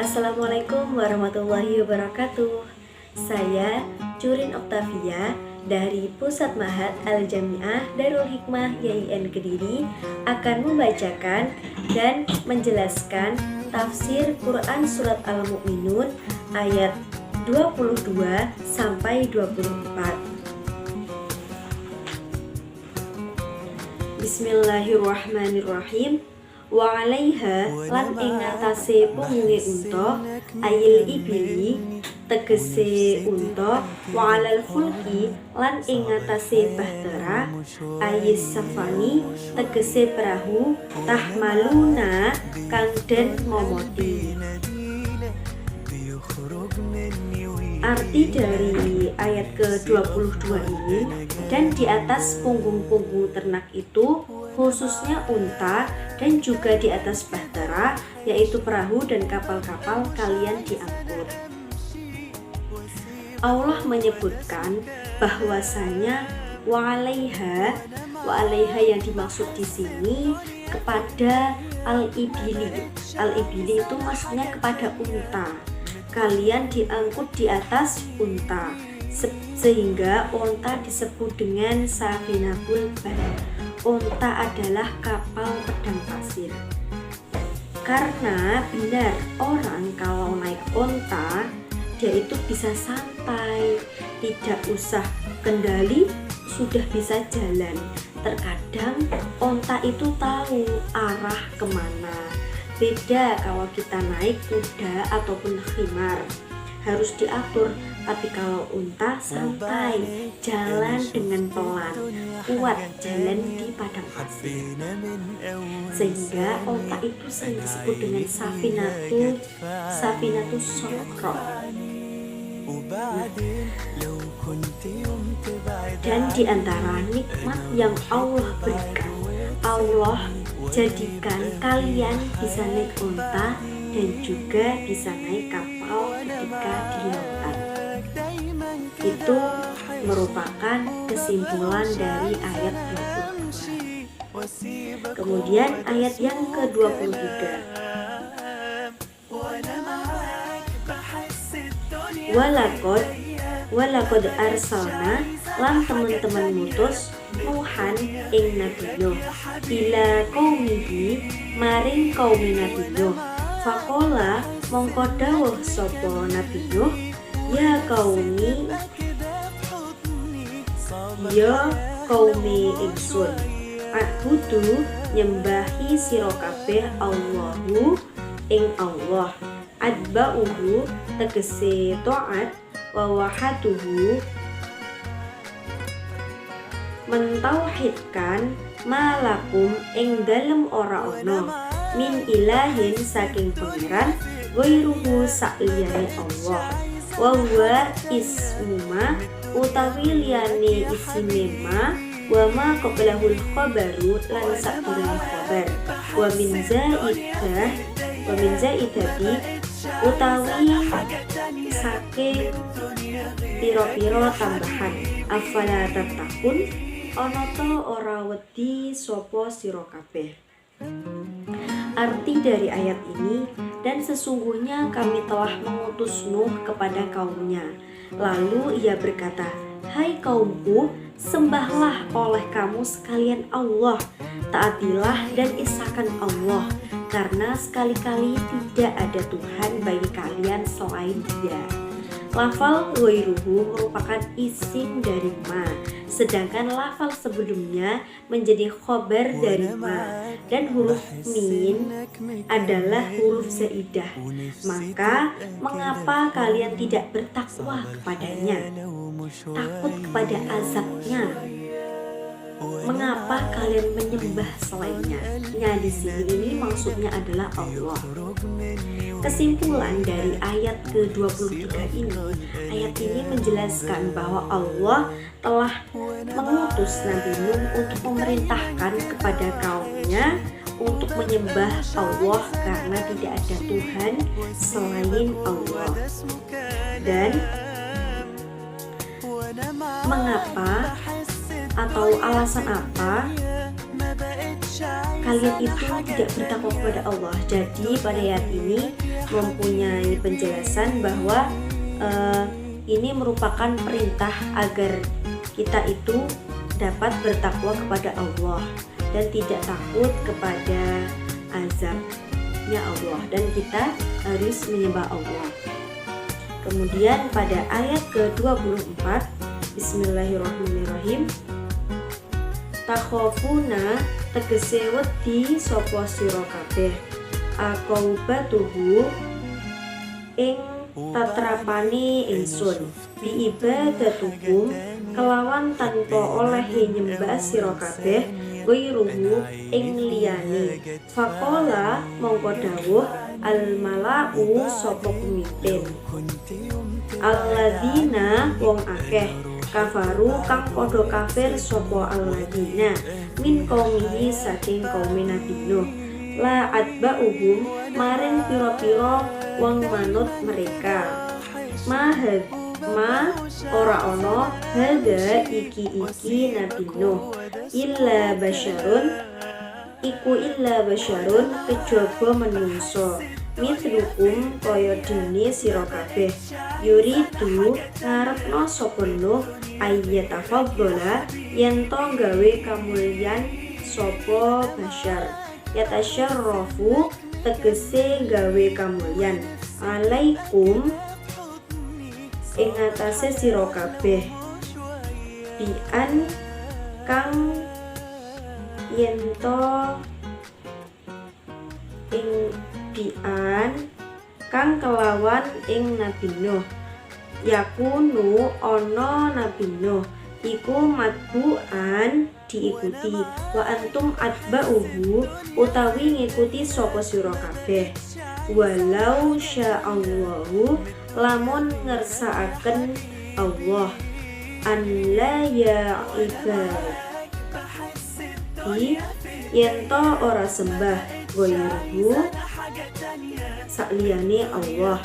Assalamualaikum warahmatullahi wabarakatuh. Saya Curin Oktavia dari Pusat Mahat Al-Jamiah Darul Hikmah YIN Kediri akan membacakan dan menjelaskan tafsir Quran Surat Al-Mu'minun ayat 22 sampai 24. Bismillahirrahmanirrahim. Wa 'alaiha lan ing ngatasé pungunge unta ayil ibili tegese unta wa 'alal fulki lan ing ngatasé bahtera ayis safani tegese perahu tahmaluna kang den momoti. Arti dari ayat ke-22 ini, dan di atas punggung-punggung ternak itu khususnya unta dan juga di atas bahtera yaitu perahu dan kapal-kapal kalian diangkut. Allah menyebutkan bahwasanya wa'alaiha yang dimaksud di sini kepada al-ibili. Al-ibili itu maksudnya kepada unta. Kalian diangkut di atas unta, sehingga unta disebut dengan safinahul bahr. Unta adalah kapal pedang pasir. Karena benar orang kalau naik unta dia itu bisa santai, tidak usah kendali, sudah bisa jalan. Terkadang unta itu tahu arah kemana. Beda kalau kita naik kuda ataupun khimar, harus diatur. Tapi kalau unta santai, jalan dengan pelan, kuat jalan di padang pasir. Sehingga unta itu sering disebut dengan safinatu sokro. Dan di antara nikmat yang Allah berikan, Allah jadikan kalian bisa naik unta dan juga bisa naik kapal ketika di lautan. Itu merupakan kesimpulan dari ayat 22. Kemudian ayat yang ke-23. Walakod arsalna lan teman-teman mutus Nuhan ing Nabi Nuh ila qaumihi maring kaum Nabi Nuh. Faqala mongko dawuh sapa Nabi Nuh, ya qaumi, ya qaumi ingsun, abudu nyembahi sira kabeh Allahu ing Allah, adba'uhu tegese taat, wa wahaduhu mentauhidkan, malakum ing dalem ora ono min ilahin saking pangeran ghairuhu sakliyane Allah, wa huwa ismuma utawi liyane isine ma, wa ma qablahul khabaru lan sadurunge khabar, wa min zaidati utawi saking piro-piro tambahan. Afala tatakun ana to ora wedi sapa sira kabeh. Arti dari ayat ini, dan sesungguhnya kami telah mengutus Nuh kepada kaumnya. Lalu ia berkata, hai kaumku, sembahlah oleh kamu sekalian Allah, taatilah dan isahkan Allah, karena sekali-kali tidak ada Tuhan bagi kalian selain Dia. Lafal ghairuhu merupakan isim dari ma, sedangkan lafal sebelumnya menjadi khobar dari ma, dan huruf min adalah huruf zaidah. Maka mengapa kalian tidak bertakwa kepadanya, takut kepada azabnya? Mengapa kalian menyembah selainnya? Di sini ini maksudnya adalah Allah. Kesimpulan dari ayat ke-23 ini, ayat ini menjelaskan bahwa Allah telah mengutus Nabi Nuh untuk memerintahkan kepada kaumnya untuk menyembah Allah karena tidak ada Tuhan selain Allah. Dan mengapa atau alasan apa kalian itu tidak bertakwa kepada Allah. Jadi pada ayat ini mempunyai penjelasan bahwa ini merupakan perintah agar kita itu dapat bertakwa kepada Allah dan tidak takut kepada azabnya Allah, dan kita harus menyembah Allah. Kemudian pada ayat ke-24, Bismillahirrahmanirrahim, takhofuna tegese wedi sapa sira kabeh aqaubatuhu ing tatrapane ingsun bi ibadatukum kelawan tanpa oleh nyembah sira kabeh ghairuhu ing liyane. Faqala mongko dawuh al malau sapa pemimpin alladzina wong akeh kafaru kang padha kafir sapa alladzina min qaumihi saking kaum Nabi Nuh la atba'uhum maring pira-pira wong manut mereka ma ora ono hadza iki Nabi Nuh illa basyarun kejaba menungso mithlukum kaya dene sira kabeh yuridu ngarepno sapa Nuh ayyatafadhala yen to gawe kamulyan sapa basyar yatasyarrafu tegese gawe kamulyan alaikum ing atase sira kabeh bian kang yen to ing bian kang kelawan ing Nabi Nuh yakunu ana Nabi Nuh iku matbu'an diikuti wa antum atba'uhu utawi ngikuti sapa sira kabeh walau sya'allahu lamun ngersakaken Allah an la ya'ibadi yen to ora sembah ghairuhu sakliyane Allah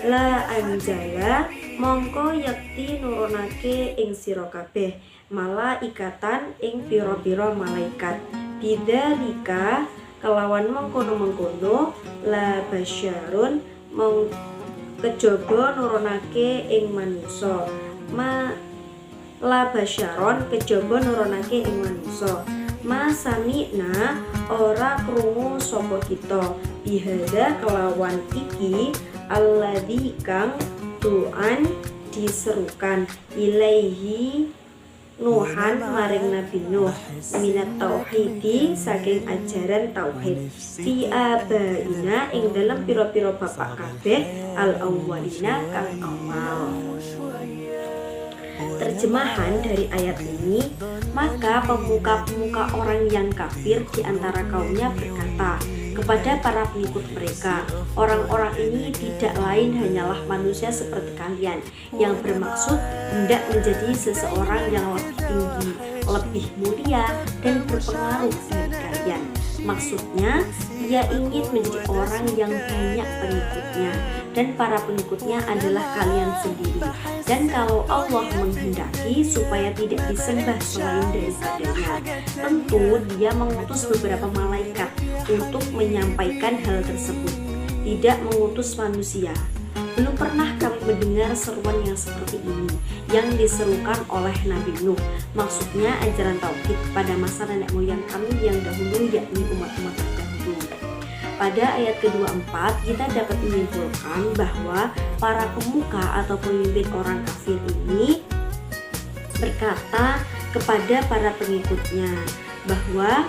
la anjala mongko yakti nurunake ing sira kabeh malaikatan ing pira-pira malaikat bidzalika kelawan mengkono-mengkono la basyarun kejaba nurunake ing manusa la basyaron kejaba nurunake ing manusa ma sami'na ora krungu sapa kita bihada kelawan iki alladzi kang tu'an diserukan ilaihi Nuhan maring Nabi Nuh minat tauhidi saking ajaran tauhid fi abaina ing dalam pira-pira bapak kabeh al awwalina kang awal. Terjemahan dari ayat ini, maka pemuka-pemuka orang yang kafir di antara kaumnya berkata kepada para pengikut mereka, orang-orang ini tidak lain hanyalah manusia seperti kalian yang bermaksud hendak menjadi seseorang yang lebih tinggi, lebih mulia dan berpengaruh dari kalian. Maksudnya, dia ingin menjadi orang yang banyak pengikutnya dan para pengikutnya adalah kalian sendiri. Dan kalau Allah menghendaki supaya tidak disembah selain daripadanya, tentu dia mengutus beberapa malaikat untuk menyampaikan hal tersebut, tidak mengutus manusia. Belum pernah kami mendengar seruan yang seperti ini yang diserukan oleh Nabi Nuh. Maksudnya ajaran tauhid pada masa nenek moyang kami yang dahulu, yakni umat-umat terdahulu. Pada ayat ke-24 kita dapat menyimpulkan bahwa para pemuka atau pemimpin orang kafir ini berkata kepada para pengikutnya bahwa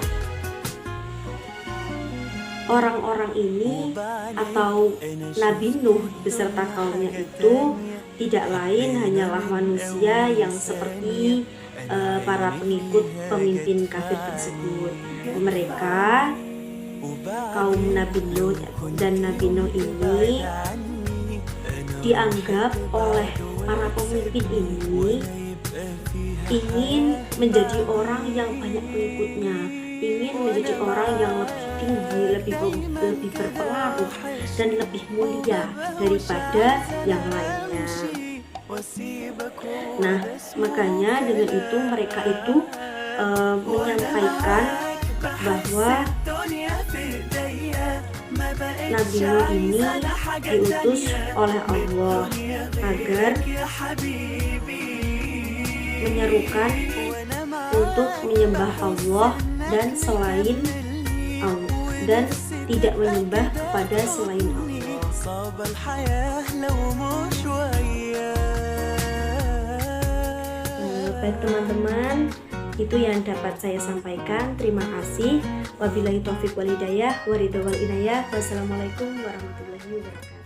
orang-orang ini atau Nabi Nuh beserta kaumnya itu tidak lain hanyalah manusia yang seperti para pengikut pemimpin kafir tersebut. Mereka kaum Nabi Nuh dan Nabi Nuh ini dianggap oleh para pemimpin ini ingin menjadi orang yang banyak pengikutnya, ingin menjadi orang yang lebih tinggi, lebih berpengaruh dan lebih mulia daripada yang lainnya. Nah, makanya dengan itu mereka itu menyampaikan bahwa Nabi Nuh ini diutus oleh Allah agar menyerukan untuk menyembah Allah dan selain Allah, dan tidak menyembah kepada selain Allah. Baik teman-teman, itu yang dapat saya sampaikan. Terima kasih. Wabillahi taufiq wal hidayah, waridha wal inayah. Wassalamualaikum warahmatullahi wabarakatuh.